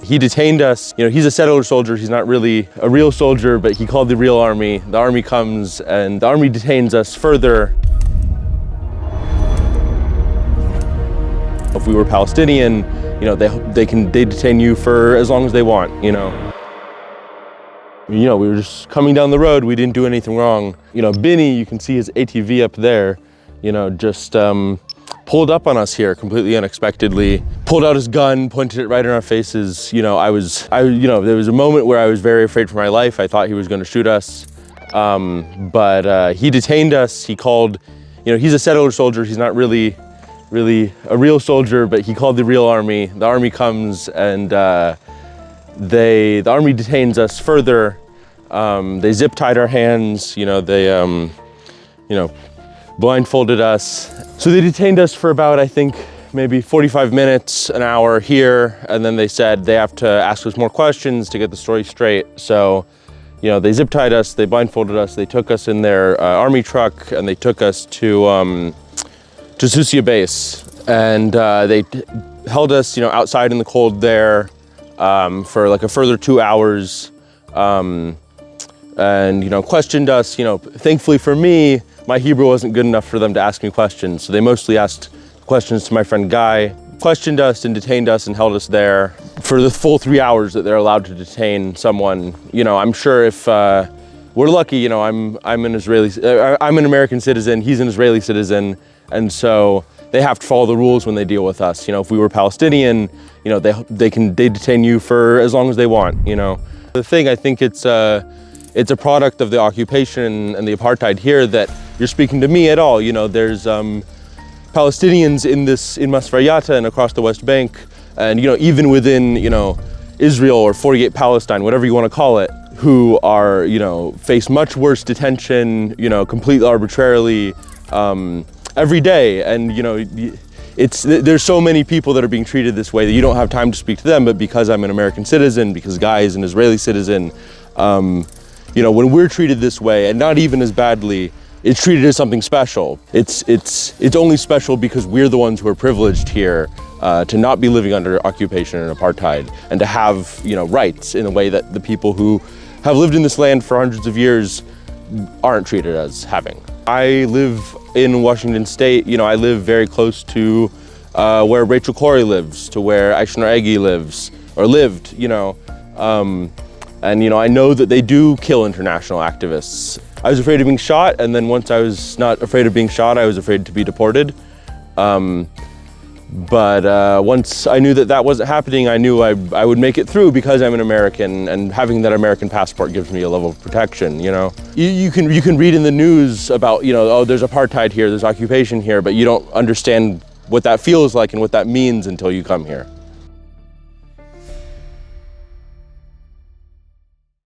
He detained us. You know, he's a settler soldier. He's not really a real soldier, but he called the real army. The army comes and the army detains us further. If we were Palestinian, you know, they detain you for as long as they want, you know. You know, we were just coming down the road. We didn't do anything wrong. You know, Benny, you can see his ATV up there, you know, just pulled up on us here completely unexpectedly, pulled out his gun, pointed it right in our faces. You know, you know, there was a moment where I was very afraid for my life. I thought he was going to shoot us. But he detained us. He called, you know, he's a settler soldier. He's not really a real soldier, but he called the real army. The army comes and the army detains us further. They zip tied our hands, you know, they, you know, blindfolded us. So they detained us for about, I think, maybe 45 minutes, an hour here. And then they said they have to ask us more questions to get the story straight. So, you know, they zip tied us, they blindfolded us, they took us in their army truck and they took us to Susia base. And they held us, you know, outside in the cold there for like a further 2 hours. And, you know, questioned us. You know, thankfully for me, my Hebrew wasn't good enough for them to ask me questions. So they mostly asked questions to my friend Guy, questioned us and detained us and held us there for the full 3 hours that they're allowed to detain someone. You know, I'm sure if we're lucky, you know, I'm an American citizen, he's an Israeli citizen. And so they have to follow the rules when they deal with us. You know, if we were Palestinian, you know, they detain you for as long as they want, you know. The thing, I think it's a product of the occupation and the apartheid here that you're speaking to me at all. You know, there's Palestinians in Masrayata and across the West Bank, and, you know, even within, you know, Israel or 48 Palestine, whatever you want to call it, who are, you know, face much worse detention, you know, completely arbitrarily, every day. And, you know, there's so many people that are being treated this way that you don't have time to speak to them, but because I'm an American citizen, because Guy is an Israeli citizen, you know, when we're treated this way, and not even as badly, it's treated as something special. It's only special because we're the ones who are privileged here to not be living under occupation and apartheid, and to have, you know, rights in a way that the people who have lived in this land for hundreds of years aren't treated as having. I live in Washington State. You know, I live very close to where Rachel Corrie lives, to where Aishna Egi lives, or lived, you know. And, you know, I know that they do kill international activists. I was afraid of being shot, and then once I was not afraid of being shot, I was afraid to be deported. But once I knew that that wasn't happening, I knew I would make it through because I'm an American, and having that American passport gives me a level of protection, you know. You can read in the news about, you know, oh, there's apartheid here, there's occupation here, but you don't understand what that feels like and what that means until you come here.